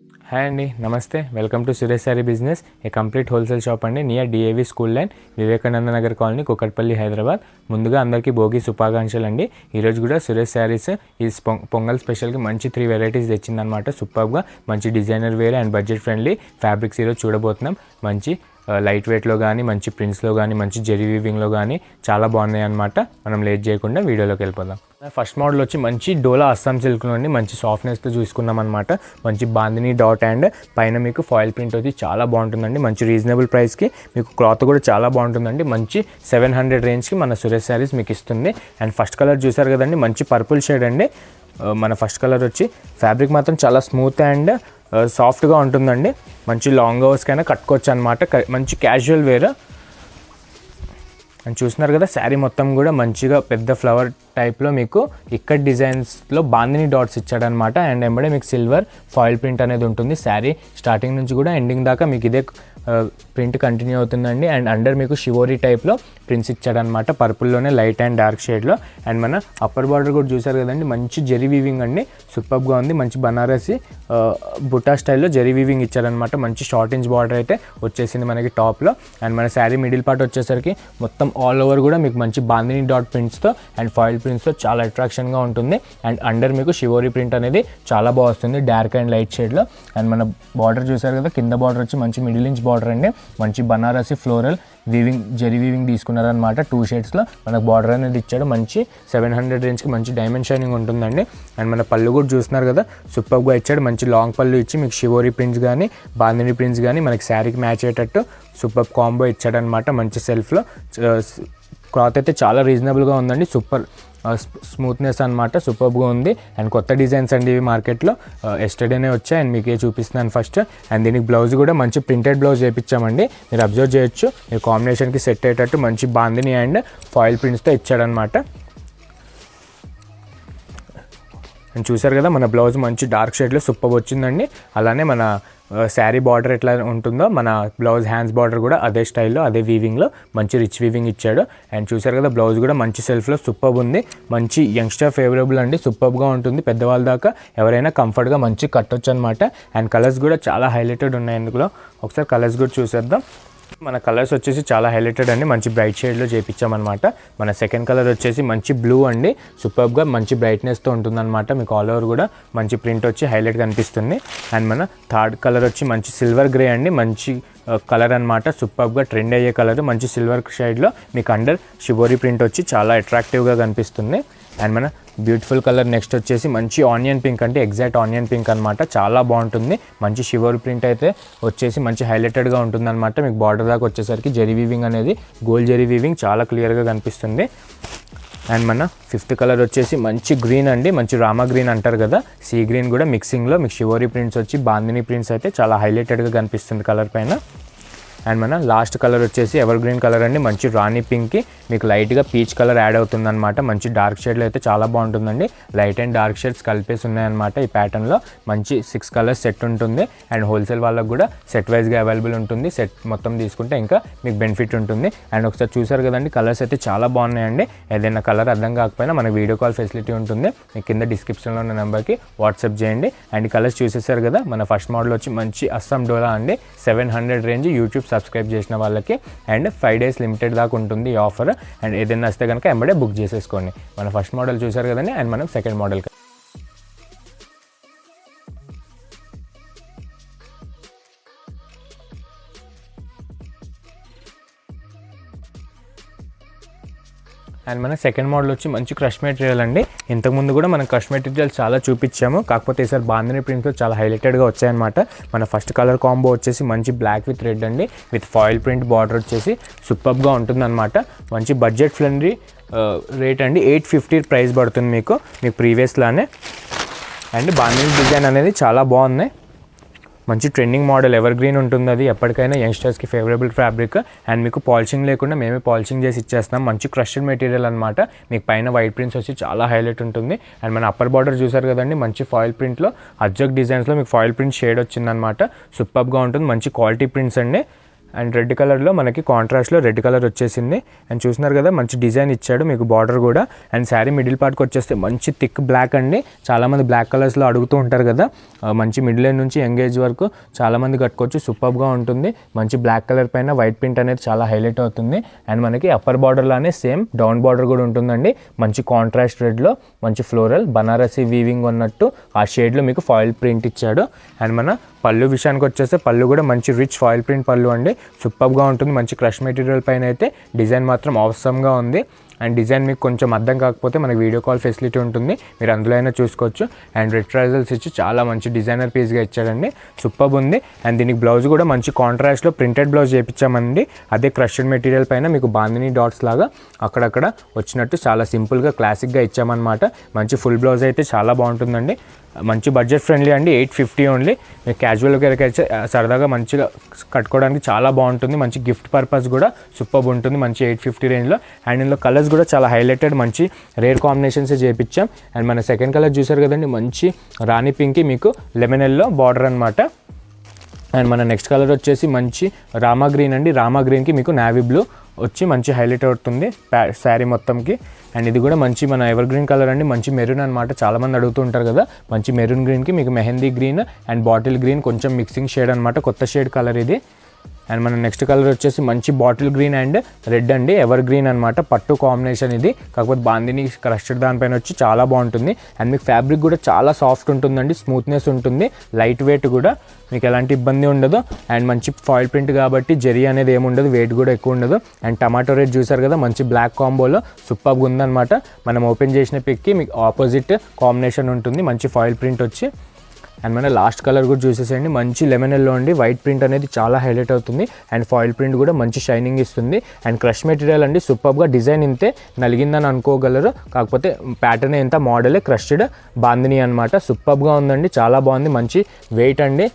Hi అండి, నమస్తే. Welcome to Suresh Saree business, a complete wholesale shop అండి. Near DAV school line, Vivekananda Nagar colony, Kukatpally, Hyderabad. ముందుగా అందరికీ భోగి శుభాకాంక్షలు అండి. ఈరోజు కూడా సురేష్ శారీస్ ఈ పొంగల్ స్పెషల్కి మంచి 3 వెరైటీస్ తెచ్చిందనమాట. సూపర్గా మంచి designer wear and budget friendly fabrics ఈరోజు చూడబోతున్నాం. మంచి లైట్ వెయిట్లో కానీ, మంచి ప్రింట్స్లో కానీ, మంచి జెరీ వీవింగ్లో కానీ చాలా బాగున్నాయి అనమాట. మనం లేట్ చేయకుండా వీడియోలోకి వెళ్ళిపోదాం. ఫస్ట్ మోడల్ వచ్చి మంచి డోలా అస్సాం సిల్క్లో అండి. మంచి సాఫ్ట్నెస్తో చూసుకున్నాం అనమాట. మంచి బాందిని డాట్ అండ్ పైన మీకు ఫాయిల్ ప్రింట్ వచ్చి చాలా బాగుంటుందండి. మంచి రీజనబుల్ ప్రైస్కి మీకు క్లాత్ కూడా చాలా బాగుంటుందండి. మంచి 700 రేంజ్కి మన సురేష్ శారీస్ మీకు ఇస్తుంది. అండ్ ఫస్ట్ కలర్ చూసారు కదండి, మంచి పర్పుల్ షేడ్ అండి. మన ఫస్ట్ కలర్ వచ్చి ఫ్యాబ్రిక్ మాత్రం చాలా స్మూత్ అండ్ సాఫ్ట్గా ఉంటుందండి. మంచి లాంగ్ అవర్స్కైనా కట్టుకోవచ్చు అనమాట. మంచి క్యాజువల్ వేర్. అండ్ చూస్తున్నారు కదా, శారీ మొత్తం కూడా మంచిగా పెద్ద ఫ్లవర్ టైప్లో మీకు ఇక్కడ డిజైన్స్లో బాందిని డాట్స్ ఇచ్చాడనమాట. అండ్ ఎంబడే మీకు సిల్వర్ ఫాయిల్ ప్రింట్ అనేది ఉంటుంది. శారీ స్టార్టింగ్ నుంచి కూడా ఎండింగ్ దాకా మీకు ఇదే ప్రింట్ కంటిన్యూ అవుతుందండి. అండ్ అండర్ మీకు షివోరీ టైప్లో ప్రింట్స్ ఇచ్చాడనమాట, పర్పుల్లోనే లైట్ అండ్ డార్క్ షేడ్లో. అండ్ మన అప్పర్ బార్డర్ కూడా చూసారు కదండి, మంచి జెరీ వీవింగ్ అండి, సూపర్గా ఉంది. మంచి బనారసి బుటా స్టైల్లో జెరీ వీవింగ్ ఇచ్చారనమాట. మంచి షార్ట్ ఇంచ్ బార్డర్ అయితే వచ్చేసింది మనకి టాప్లో. అండ్ మన శారీ మిడిల్ పార్ట్ వచ్చేసరికి మొత్తం ఆల్ ఓవర్ కూడా మీకు మంచి బాందిని డాట్ ప్రింట్స్తో అండ్ ఫాయిల్ ప్రింట్స్తో చాలా అట్రాక్షన్గా ఉంటుంది. అండ్ అండర్ మీకు షివోరీ ప్రింట్ అనేది చాలా బాగా వస్తుంది, డార్క్ అండ్ లైట్ షేడ్లో. అండ్ మన బార్డర్ చూసారు కదా, కింద బార్డర్ వచ్చి మంచి మిడిల్ ఇంచ్ బార్డర్ అండి. మంచి Banarasi floral weaving zari weaving తీసుకున్నారనమాట. 2 షేడ్స్లో మనకు బార్డర్ అనేది ఇచ్చాడు. మంచి 700 రేంజ్కి మంచి డైమండ్ షైనింగ్ ఉంటుందండి. అండ్ మన పళ్ళు కూడా చూస్తున్నారు కదా, సూపర్గా ఇచ్చాడు. మంచి లాంగ్ పళ్ళు ఇచ్చి మీకు షివోరీ ప్రింట్స్ కానీ, బాందిని ప్రింట్స్ కానీ మనకి శారీకి మ్యాచ్ అయ్యేటట్టు సూపర్ కాంబో ఇచ్చాడనమాట. మంచి సెల్ఫ్లో క్లాత్ అయితే చాలా రీజనబుల్గా ఉందండి. సూపర్ స్మూత్నెస్ అనమాట, సూపర్గా ఉంది. అండ్ కొత్త డిజైన్స్ అండి ఇవి మార్కెట్లో ఎస్టర్డేనే వచ్చాయి. అండ్ మీకే చూపిస్తున్నాను ఫస్ట్. అండ్ దీనికి బ్లౌజ్ కూడా మంచి ప్రింటెడ్ బ్లౌజ్ చేయించామండి. మీరు అబ్జర్వ్ చేయొచ్చు, మీరు కాంబినేషన్కి సెట్ అయ్యేటట్టు మంచి బాందిని అండ్ ఫాయిల్ ప్రింట్స్తో ఇచ్చాడనమాట. అండ్ చూసారు కదా, మన బ్లౌజ్ మంచి డార్క్ షేడ్లో సూపర్ వచ్చిందండి. అలానే మన శారీ బార్డర్ ఎట్లా ఉంటుందో మన బ్లౌజ్ హ్యాండ్స్ బార్డర్ కూడా అదే స్టైల్లో, అదే వీవింగ్లో మంచి రిచ్ వీవింగ్ ఇచ్చాడు. అండ్ చూసారు కదా, బ్లౌజ్ కూడా మంచి సెల్ఫ్లో సూపర్ ఉంది. మంచి యంగ్స్టర్ ఫేవరబుల్ అండి, సూపర్గా ఉంటుంది. పెద్దవాళ్ళ దాకా ఎవరైనా కంఫర్ట్గా మంచి కట్టొచ్చు అనమాట. అండ్ కలర్స్ కూడా చాలా హైలైటెడ్ ఉన్నాయి ఇందులో. ఒకసారి కలర్స్ కూడా చూసేద్దాం. మన కలర్స్ వచ్చేసి చాలా హైలైటెడ్ అండి, మంచి బ్రైట్ షేడ్లో చేయించామన్నమాట. మన సెకండ్ కలర్ వచ్చేసి మంచి బ్లూ అండి, సూపర్గా మంచి బ్రైట్నెస్తో ఉంటుందన్నమాట. మీకు ఆల్ ఓవర్ కూడా మంచి ప్రింట్ వచ్చి హైలైట్ కనిపిస్తుంది. అండ్ మన థర్డ్ కలర్ వచ్చి మంచి సిల్వర్ గ్రే అండి, మంచి కలర్ అనమాట. సూపర్గా ట్రెండ్ అయ్యే కలర్, మంచి సిల్వర్ షేడ్లో మీకు అండర్ షివోరీ ప్రింట్ వచ్చి చాలా అట్రాక్టివ్గా కనిపిస్తుంది. అండ్ మన బ్యూటిఫుల్ కలర్ నెక్స్ట్ వచ్చేసి మంచి ఆనియన్ పింక్ అంటే ఎగ్జాక్ట్ ఆనియన్ పింక్ అనమాట, చాలా బాగుంటుంది. మంచి షివోరీ ప్రింట్ అయితే వచ్చేసి మంచి హైలైటెడ్గా ఉంటుంది అనమాట. మీకు బార్డర్ దాకా వచ్చేసరికి జెరీ వీవింగ్ అనేది గోల్డ్ జెరీ వీవింగ్ చాలా క్లియర్గా కనిపిస్తుంది. అండ్ మన ఫిఫ్త్ కలర్ వచ్చేసి మంచి గ్రీన్ అండి, మంచి రామా గ్రీన్ అంటారు కదా, సీ గ్రీన్ కూడా మిక్సింగ్లో మీకు షివోరీ ప్రింట్స్ వచ్చి బాందిని ప్రింట్స్ అయితే చాలా హైలైటెడ్గా కనిపిస్తుంది కలర్ పైన. అండ్ మన లాస్ట్ కలర్ వచ్చేసి ఎవర్ గ్రీన్ కలర్ అండి, మంచి రాణి పింక్కి మీకు లైట్గా పీచ్ కలర్ యాడ్ అవుతుంది అనమాట. మంచి డార్క్ షేడ్లో అయితే చాలా బాగుంటుందండి. లైట్ అండ్ డార్క్ షేడ్స్ కలిపేసి ఉన్నాయన్నమాట. ఈ ప్యాటర్న్లో మంచి 6 కలర్స్ సెట్ ఉంటుంది. అండ్ హోల్సేల్ వాళ్ళకు కూడా సెట్ వైజ్గా అవైలబుల్ ఉంటుంది. సెట్ మొత్తం తీసుకుంటే ఇంకా మీకు బెనిఫిట్ ఉంటుంది. అండ్ ఒకసారి చూసారు కదండి, కలర్స్ అయితే చాలా బాగున్నాయండి. ఏదైనా కలర్ అర్థం కాకపోయినా మనకి వీడియో కాల్ ఫెసిలిటీ ఉంటుంది. మీకు కింద డిస్క్రిప్షన్లో ఉన్న నెంబర్కి వాట్సాప్ చేయండి. అండ్ కలర్స్ చూసేసారు కదా, మన ఫస్ట్ మోడల్ వచ్చి మంచి అస్సాం డోలా అండి, 700 రేంజ్. యూట్యూబ్ సబ్స్క్రైబ్ చేసిన వాళ్ళకి అండ్ 5 డేస్ లిమిటెడ్ దాకా ఉంటుంది ఈ ఆఫర్. అండ్ ఏదైనా వస్తే కనుక ఎంబడే బుక్ చేసేసుకోండి. మన ఫస్ట్ మోడల్ చూసారు కదండి. అండ్ మనం సెకండ్ మోడల్ అండ్ మన సెకండ్ మోడల్ వచ్చి మంచి క్రష్ మెటీరియల్ అండి. ఇంతకుముందు కూడా మనం క్రష్ మెటీరియల్ చాలా చూపించాము, కాకపోతే ఈసారి బాందిని ప్రింట్తో చాలా హైలైటెడ్గా వచ్చాయన్నమాట. మన ఫస్ట్ కలర్ కాంబో వచ్చేసి మంచి బ్లాక్ విత్ రెడ్ అండి, విత్ ఫాయిల్ ప్రింట్ బార్డర్ వచ్చేసి సూపర్గా ఉంటుందన్నమాట. మంచి బడ్జెట్ ఫ్రెండ్లీ రేట్ అండి, 850 ప్రైస్ పడుతుంది మీకు ప్రీవియస్లానే. అండ్ బాందిని డిజైన్ అనేది చాలా బాగున్నాయి. మంచి ట్రెండింగ్ మోడల్, ఎవర్ గ్రీన్ ఉంటుంది. అది ఎప్పటికైనా యంగ్స్టర్స్కి ఫేవరబుల్ ఫ్యాబ్రిక్. అండ్ మీకు పాలిషింగ్ లేకుండా మేమే పాలిషింగ్ చేసి ఇచ్చేస్తాం. మంచి క్రష్డ్ మెటీరియల్ అనమాట. మీకు పైన వైట్ ప్రింట్స్ వచ్చి చాలా హైలైట్ ఉంటుంది. అండ్ మన అప్పర్ బార్డర్ చూసారు కదండి, మంచి ఫాయిల్ ప్రింట్లో అజ్జక్ డిజైన్స్లో మీకు ఫాయిల్ ప్రింట్ షేడ్ వచ్చిందనమాట. సూపర్గా ఉంటుంది. మంచి క్వాలిటీ ప్రింట్స్ అండి. అండ్ రెడ్ కలర్లో మనకి కాంట్రాస్ట్లో రెడ్ కలర్ వచ్చేసింది. అండ్ చూస్తున్నారు కదా మంచి డిజైన్ ఇచ్చాడు మీకు బార్డర్ కూడా. అండ్ శారీ మిడిల్ పార్ట్కి వచ్చేస్తే మంచి థిక్ బ్లాక్ అండి. చాలామంది బ్లాక్ కలర్స్లో అడుగుతూ ఉంటారు కదా, మంచి మిడిల్ ఏజ్ నుంచి యంగ్ ఏజ్ వరకు చాలామంది కట్టుకోవచ్చు. సూపర్గా ఉంటుంది. మంచి బ్లాక్ కలర్ పైన వైట్ ప్రింట్ అనేది చాలా హైలైట్ అవుతుంది. అండ్ మనకి అప్పర్ బార్డర్లోనే సేమ్ డౌన్ బార్డర్ కూడా ఉంటుందండి. మంచి కాంట్రాస్ట్ రెడ్లో మంచి ఫ్లోరల్ బనారసి వీవింగ్ ఉన్నట్టు ఆ షేడ్లో మీకు ఫాయిల్ ప్రింట్ ఇచ్చాడు. అండ్ మన పళ్ళు విషయానికి వచ్చేస్తే పళ్ళు కూడా మంచి రిచ్ ఫాయిల్ ప్రింట్ పళ్ళు అండి. సూపర్గా ఉంటుంది. మంచి క్రష్ మెటీరియల్ పైన అయితే డిజైన్ మాత్రం అవసరంగా ఉంది. అండ్ డిజైన్ మీకు కొంచెం అర్థం కాకపోతే మనకి వీడియో కాల్ ఫెసిలిటీ ఉంటుంది, మీరు అందులో అయినా చూసుకోవచ్చు. అండ్ రెడ్ ట్రైజల్స్ ఇచ్చి చాలా మంచి డిజైనర్ పీస్గా ఇచ్చాడండి. సూపర్ ఉంది. అండ్ దీనికి బ్లౌజ్ కూడా మంచి కాంట్రాస్ట్లో ప్రింటెడ్ బ్లౌజ్ చేయించామండి. అదే క్రష్డ్ మెటీరియల్ పైన మీకు బాందిని డాట్స్ లాగా అక్కడక్కడ వచ్చినట్టు చాలా సింపుల్గా క్లాసిక్గా ఇచ్చామన్నమాట. మంచి ఫుల్ బ్లౌజ్ అయితే చాలా బాగుంటుందండి. మంచి బడ్జెట్ ఫ్రెండ్లీ అండి. 850 ఓన్లీ. మీకు క్యాజువల్ వేర్కి అయితే సరదాగా మంచిగా కట్టుకోవడానికి చాలా బాగుంటుంది. మంచి గిఫ్ట్ పర్పస్ కూడా సూపర్ ఉంటుంది మంచి 850 రేంజ్లో. అండ్ ఇందులో కలర్స్ కూడా చాలా హైలైటెడ్ మంచి రేర్ కాంబినేషన్సే చేయించాం. అండ్ మన సెకండ్ కలర్ చూసారు కదండి, మంచి రాణి పింక్కి మీకు లెమన్ ఎల్లో బార్డర్ అనమాట. అండ్ మన నెక్స్ట్ కలర్ వచ్చేసి మంచి రామా గ్రీన్ అండి. రామా గ్రీన్కి మీకు నావీ బ్లూ వచ్చి మంచి హైలైట్ అవుతుంది శారీ మొత్తంకి. అండ్ ఇది కూడా మంచి మన ఎవర్ గ్రీన్ కలర్ అండి. మంచి మెరూన్ అనమాట. చాలామంది అడుగుతూ ఉంటారు కదా, మంచి మెరూన్ గ్రీన్కి మీకు mehndi green and bottle green కొంచెం మిక్సింగ్ షేడ్ అనమాట. కొత్త షేడ్ కలర్ ఇది. అండ్ మన నెక్స్ట్ కలర్ వచ్చేసి మంచి బాటిల్ గ్రీన్ అండ్ రెడ్ అండి. ఎవర్ గ్రీన్ అనమాట. పట్టు కాంబినేషన్ ఇది. కాకపోతే బాందిని క్రస్టెడ్ దానిపైన వచ్చి చాలా బాగుంటుంది. అండ్ మీకు ఫ్యాబ్రిక్ కూడా చాలా సాఫ్ట్ ఉంటుందండి. స్మూత్నెస్ ఉంటుంది. లైట్ వెయిట్ కూడా మీకు ఎలాంటి ఇబ్బంది ఉండదు. అండ్ మంచి ఫాయిల్ ప్రింట్ కాబట్టి జరీ అనేది ఏముండదు, వెయిట్ కూడా ఎక్కువ ఉండదు. అండ్ టమాటో రెడ్ చూసారు కదా, మంచి బ్లాక్ కాంబోలో సూపర్గా ఉందన్నమాట. మనం ఓపెన్ చేసిన పిక్కి మీకు ఆపోజిట్ కాంబినేషన్ ఉంటుంది. మంచి ఫాయిల్ ప్రింట్ వచ్చి. అండ్ మన లాస్ట్ కలర్ కూడా చూసేసేయండి, మంచి లెమన్ ఎల్లో అండి. వైట్ ప్రింట్ అనేది చాలా హైలైట్ అవుతుంది. అండ్ ఫాయిల్ ప్రింట్ కూడా మంచి షైనింగ్ ఇస్తుంది. అండ్ క్రష్ మెటీరియల్ అండి. సూపర్గా డిజైన్ ఇంతే నలిగిందని అనుకోగలరు, కాకపోతే ప్యాటర్న్ ఎంత మోడలే క్రష్డ్ బాందిని అనమాట. సూపర్గా ఉందండి, చాలా బాగుంది. మంచి వెయిట్ అండి,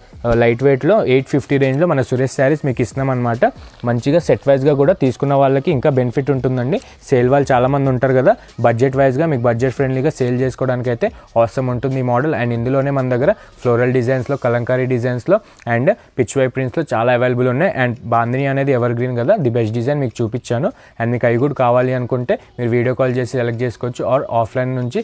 లైట్ వెయిట్లో 850 రేంజ్లో మన సురేష్ శారీస్ మీకు ఇస్తున్నాం అనమాట. మంచిగా సెట్ వైజ్గా కూడా తీసుకున్న వాళ్ళకి ఇంకా బెనిఫిట్ ఉంటుందండి. సేల్ వాళ్ళు చాలామంది ఉంటారు కదా, బడ్జెట్ వైజ్గా మీకు బడ్జెట్ ఫ్రెండ్లీగా సేల్ చేసుకోవడానికి అయితే అవసరం ఉంటుంది ఈ మోడల్. అండ్ ఇందులోనే మన దగ్గర ఫ్లోరల్ డిజైన్స్లో, కలంకారీ డిజైన్స్లో అండ్ పిచ్ వై ప్రింట్స్లో చాలా అవైలబుల్ ఉన్నాయి. అండ్ బాందిని అనేది ఎవర్ గ్రీన్ కదా, ది బెస్ట్ డిజైన్ మీకు చూపించాను. అండ్ మీకు అవి కూడా కావాలి అనుకుంటే మీరు వీడియో కాల్ చేసి సెలెక్ట్ చేసుకోవచ్చు, ఆర్ ఆఫ్లైన్ నుంచి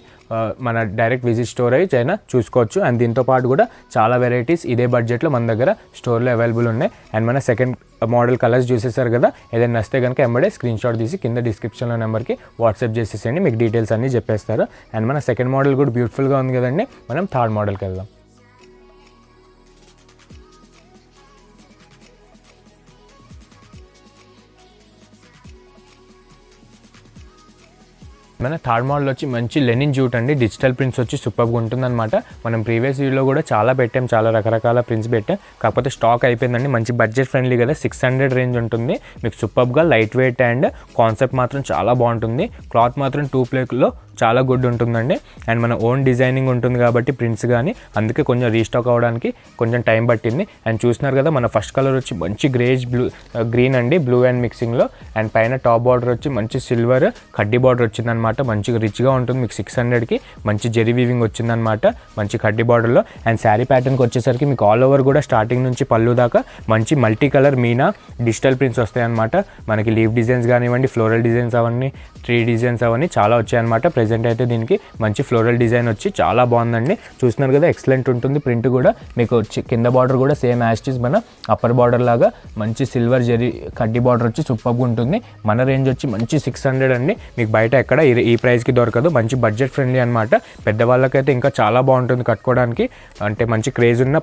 మన డైరెక్ట్ విజిట్ స్టోర్ అయినా చూసుకోవచ్చు. అండ్ దీంతో పాటు కూడా చాలా వెరైటీస్ ఇదే బడ్జెట్లో మన దగ్గర స్టోర్లో అవైలబుల్ ఉన్నాయి. అండ్ మన సెకండ్ మోడల్ కలర్స్ చూసేసారు కదా, ఏదైనా నచ్చితే కనుక ఎంబడే స్క్రీన్ షాట్ తీసి కింద డిస్క్రిప్షన్లో నెంబర్కి వాట్సాప్ చేసేసేయండి, మీకు డీటెయిల్స్ అన్నీ చెప్పేస్తారు. అండ్ మన సెకండ్ మోడల్ కూడా బ్యూటిఫుల్గా ఉంది కదండి. మనం థర్డ్ మోడల్కి వెళ్దాం. మన థర్డ్ మోడల్ వచ్చి మంచి లెనిన్ జూట్ అండి. డిజిటల్ ప్రింట్స్ వచ్చి సూపర్గా ఉంటుందన్నమాట. మనం ప్రీవియస్ వీడియోలో కూడా చాలా పెట్టాం, చాలా రకరకాల ప్రింట్స్ పెట్టాం, కాకపోతే స్టాక్ అయిపోయిందండి. మంచి బడ్జెట్ ఫ్రెండ్లీ కదా, 600 రేంజ్ ఉంటుంది మీకు. సూపర్గా లైట్ వెయిట్ అండ్ కాన్సెప్ట్ మాత్రం చాలా బాగుంటుంది. క్లాత్ మాత్రం 2 ప్లేలో చాలా గుడ్ ఉంటుందండి. అండ్ మన ఓన్ డిజైనింగ్ ఉంటుంది కాబట్టి ప్రింట్స్ కానీ, అందుకే కొంచెం రీస్టాక్ అవ్వడానికి కొంచెం టైం పట్టింది. అండ్ చూస్తున్నారు కదా, మన ఫస్ట్ కలర్ వచ్చి మంచి గ్రేజ్ గ్రీన్ అండి, బ్లూ అండ్ మిక్సింగ్లో. అండ్ పైన టాప్ బార్డర్ వచ్చి మంచి సిల్వర్ కడ్డీ బార్డర్ వచ్చిందనమాట. మంచిగా రిచ్గా ఉంటుంది మీకు. 600కి మంచి జెరీ వీవింగ్ వచ్చిందనమాట, మంచి కడ్డీ బార్డర్లో. అండ్ శారీ ప్యాటర్న్కి వచ్చేసరికి మీకు ఆల్ ఓవర్ కూడా స్టార్టింగ్ నుంచి పళ్ళు దాకా మంచి multi colour Meena digital prints వస్తాయన్నమాట. మనకి లీవ్ డిజైన్స్ కానివ్వండి, ఫ్లోరల్ డిజైన్స్ అవన్నీ, 3 డిజైన్స్ అవన్నీ చాలా వచ్చాయన్నమాట. ప్రెజెంట్ అయితే దీనికి మంచి ఫ్లోరల్ డిజైన్ వచ్చి చాలా బాగుందండి. చూస్తున్నారు కదా, ఎక్సలెంట్ ఉంటుంది. ప్రింట్ కూడా మీకు కింద బార్డర్ కూడా సేమ్ యాస్టిస్ మన అప్పర్ బార్డర్ లాగా మంచి సిల్వర్ జెరీ కడ్డీ బార్డర్ వచ్చి సూపర్గా ఉంటుంది. మన రేంజ్ వచ్చి మంచి 600 అండి. మీకు బయట ఎక్కడ ఈ ప్రైస్కి దొరకదు. మంచి బడ్జెట్ ఫ్రెండ్లీ అనమాట. పెద్దవాళ్ళకైతే ఇంకా చాలా బాగుంటుంది కట్టుకోవడానికి, అంటే మంచి క్రేజ్ ఉన్న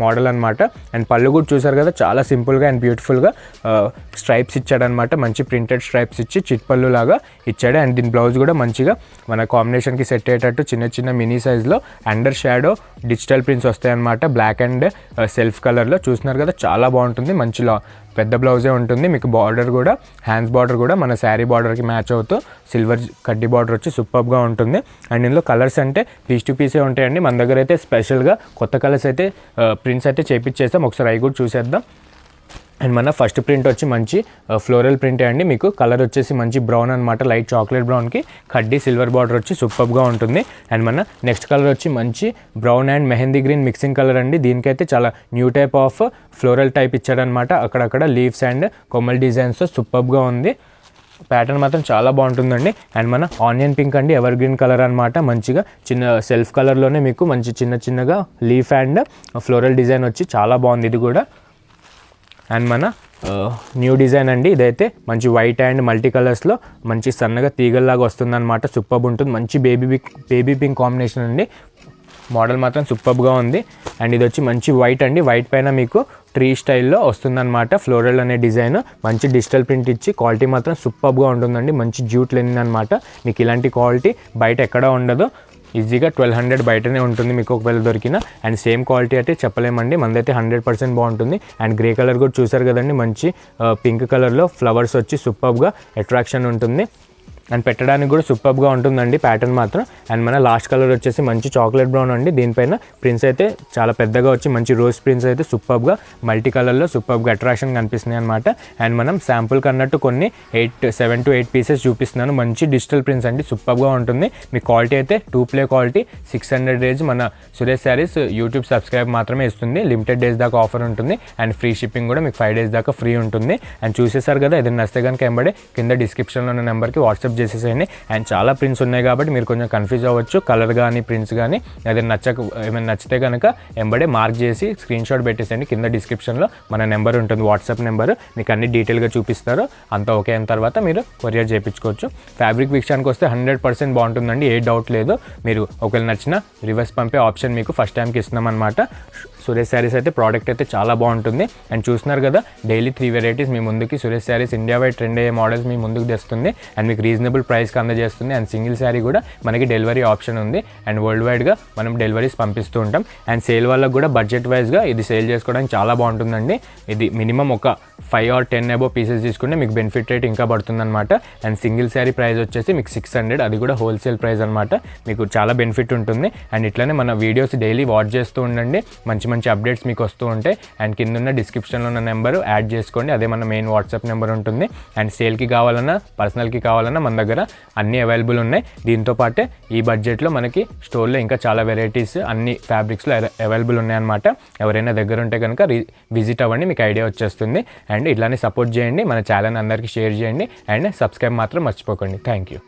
మోడల్ అనమాట. అండ్ పళ్ళు కూడా చూసారు కదా, చాలా సింపుల్గా అండ్ బ్యూటిఫుల్గా స్ట్రైప్స్ ఇచ్చాడనమాట. మంచి ప్రింటెడ్ స్ట్రైప్స్ ఇచ్చి చిట్ పళ్ళు లాగా ఇచ్చాడు. అండ్ దీని బ్లౌజ్ కూడా మంచిగా మన కాంబినేషన్కి సెట్ అయ్యేటట్టు చిన్న చిన్న మినీ సైజ్లో అండర్ షాడో డిజిటల్ ప్రింట్స్ వస్తాయన్నమాట. బ్లాక్ అండ్ సెల్ఫ్ కలర్లో చూస్తున్నారు కదా, చాలా బాగుంటుంది. మంచి పెద్ద బ్లౌజే ఉంటుంది మీకు. బార్డర్ కూడా హ్యాండ్స్ బార్డర్ కూడా మన శారీ బార్డర్కి మ్యాచ్ అవుతూ సిల్వర్ కడ్డీ బార్డర్ వచ్చి సూపర్గా ఉంటుంది. అండ్ ఇందులో కలర్స్ అంటే పీస్ టు పీసే ఉంటాయండి. మన దగ్గర అయితే స్పెషల్గా కొత్త కలర్స్ అయితే ప్రింట్స్ అయితే చేపించేస్తాం. ఒకసారి అవి కూడా చూసేద్దాం. అండ్ మన ఫస్ట్ ప్రింట్ వచ్చి మంచి ఫ్లోరల్ ప్రింటే అండి. మీకు కలర్ వచ్చేసి మంచి బ్రౌన్ అనమాట, లైట్ చాక్లెట్ బ్రౌన్కి కడ్డీ సిల్వర్ బార్డర్ వచ్చి సూపర్గా ఉంటుంది. అండ్ మన నెక్స్ట్ కలర్ వచ్చి మంచి brown and mehndi green mixing colour అండి. దీనికైతే చాలా new type of floral type ఇచ్చాడనమాట. అక్కడక్కడ లీవ్స్ అండ్ కొమ్మల్ డిజైన్స్తో సూపర్గా ఉంది. ప్యాటర్న్ మాత్రం చాలా బాగుంటుందండి. అండ్ మన ఆనియన్ పింక్ అండి, ఎవర్ గ్రీన్ కలర్ అనమాట. మంచిగా చిన్న సెల్ఫ్ కలర్లోనే మీకు మంచి చిన్నగా లీఫ్ అండ్ ఫ్లోరల్ డిజైన్ వచ్చి చాలా బాగుంది ఇది కూడా. అండ్ మన న్యూ డిజైన్ అండి, ఇదైతే మంచి వైట్ అండ్ మల్టీ కలర్స్లో మంచి సన్నగా తీగల్లాగా వస్తుందన్నమాట. సూపర్బ్ ఉంటుంది. మంచి బేబీ పింక్ కాంబినేషన్ అండి. మోడల్ మాత్రం సూపర్గా ఉంది. అండ్ ఇది వచ్చి మంచి వైట్ అండి, వైట్ పైన మీకు ట్రీ స్టైల్లో వస్తుందన్నమాట ఫ్లోరల్ అనే డిజైన్. మంచి డిజిటల్ ప్రింట్ ఇచ్చి క్వాలిటీ మాత్రం సూపర్గా ఉంటుందండి. మంచి జ్యూట్ లెనిన్ అనమాట. మీకు ఇలాంటి క్వాలిటీ బయట ఎక్కడా ఉండదు. ఈజీగా 1200 బయటనే ఉంటుంది మీకు ఒకవేళ దొరికిన. అండ్ సేమ్ క్వాలిటీ అయితే చెప్పలేమండి, మనదైతే 100% బాగుంటుంది. అండ్ గ్రే కలర్ కూడా చూసారు కదండి, మంచి పింక్ కలర్లో ఫ్లవర్స్ వచ్చి సూపర్గా అట్రాక్షన్ ఉంటుంది. అండ్ పెట్టడానికి కూడా సూపర్గా ఉంటుందండి ప్యాటర్న్ మాత్రం. అండ్ మన లాస్ట్ కలర్ వచ్చేసి మంచి చాక్లెట్ బ్రౌన్ అండి. దీనిపైన ప్రింట్స్ అయితే చాలా పెద్దగా వచ్చి మంచి రోజ్ ప్రింట్స్ అయితే సూపర్గా మల్టీ కలర్లో సూపర్గా అట్రాక్షన్ కనిపిస్తున్నాయి అనమాట. అండ్ మనం శాంపుల్కి అన్నట్టు కొన్ని 7 to 8 పీసెస్ చూపిస్తున్నాను. మంచి డిజిటల్ ప్రింట్స్ అండి, సూపర్గా ఉంటుంది. మీ క్వాలిటీ అయితే 2 ప్లే క్వాలిటీ 600 డేస్ మన సురేష్ శారీస్ యూట్యూబ్ సబ్స్క్రైబ్ మాత్రమే ఇస్తుంది. లిమిటెడ్ డేస్ దాకా ఆఫర్ ఉంటుంది. అండ్ ఫ్రీ షిప్పింగ్ కూడా మీకు 5 డేస్ దాకా ఫ్రీ ఉంటుంది. అండ్ చూసేసారు కదా, ఏదైనా నచ్చితే కనుక ఎంబడే కింద డిస్క్రిప్షన్లో ఉన్న నెంబర్కి వాట్సాప్ చేసేసేయండి. అండ్ చాలా ప్రింట్స్ ఉన్నాయి కాబట్టి మీరు కొంచెం కన్ఫ్యూజ్ అవ్వచ్చు. కలర్ కానీ ప్రింట్స్ కానీ ఏమైనా నచ్చితే కనుక ఎంబడే మార్క్ చేసి స్క్రీన్ షాట్ పెట్టేసేయండి. కింద డిస్క్రిప్షన్లో మన నెంబర్ ఉంటుంది, వాట్సాప్ నెంబర్. మీకు అన్ని డీటెయిల్గా చూపిస్తారు. అంతా ఓకే అయిన తర్వాత మీరు కొరియర్ చేయించుకోవచ్చు. ఫ్యాబ్రిక్ విషయానికి వస్తే 100% బాగుంటుందండి, ఏ డౌట్ లేదు. మీరు ఒకవేళ నచ్చిన రివర్స్ పంపే ఆప్షన్ మీకు ఫస్ట్ టైంకి ఇస్తున్నాం అనమాట. సురేష్ శారీస్ అయితే ప్రోడక్ట్ అయితే చాలా బాగుంటుంది. అండ్ చూస్తున్నారు కదా, డైలీ 3 వెరైటీస్ మీ ముందుకి Suresh saris India wide trend అయ్యే మోడల్స్ మీ ముందుకు తెస్తుంది. అండ్ మీకు రీజనబుల్ ప్రైస్కి అందజేస్తుంది. అండ్ సింగిల్ శారీ కూడా మనకి డెలివరీ ఆప్షన్ ఉంది. అండ్ వరల్డ్ వైడ్గా మనం డెలివరీస్ పంపిస్తూ ఉంటాం. అండ్ సేల్ వాళ్ళకు కూడా బడ్జెట్ వైజ్గా ఇది సేల్ చేసుకోవడానికి చాలా బాగుంటుందండి. ఇది మినిమం ఒక 5 or 10 అబో పీసెస్ తీసుకుంటే మీకు బెనిఫిట్ రేట్ ఇంకా పడుతుందన్నమాట. అండ్ సింగిల్ శారీ ప్రైస్ వచ్చేసి మీకు 600, అది కూడా హోల్సేల్ ప్రైస్ అనమాట. మీకు చాలా బెనిఫిట్ ఉంటుంది. అండ్ ఇట్లానే మన వీడియోస్ డైలీ వాచ్ చేస్తూ ఉండండి, మంచి అప్డేట్స్ మీకు వస్తూ ఉంటాయి. అండ్ కింద ఉన్న డిస్క్రిప్షన్లో ఉన్న నెంబర్ యాడ్ చేసుకోండి, అదే మన మెయిన్ వాట్సాప్ నెంబర్ ఉంటుంది. అండ్ సేల్కి కావాలన్నా పర్సనల్కి కావాలన్నా మన దగ్గర అన్నీ అవైలబుల్ ఉన్నాయి. దీంతో పాటే ఈ బడ్జెట్లో మనకి స్టోర్లో ఇంకా చాలా వెరైటీస్ అన్ని ఫ్యాబ్రిక్స్లో అవైలబుల్ ఉన్నాయన్నమాట. ఎవరైనా దగ్గర ఉంటే కనుక విజిట్ అవ్వండి, మీకు ఐడియా వచ్చేస్తుంది. అండ్ ఇట్లానే సపోర్ట్ చేయండి, మన ఛానల్ అందరికీ షేర్ చేయండి. అండ్ సబ్స్క్రైబ్ మాత్రం మర్చిపోకండి. Thank you.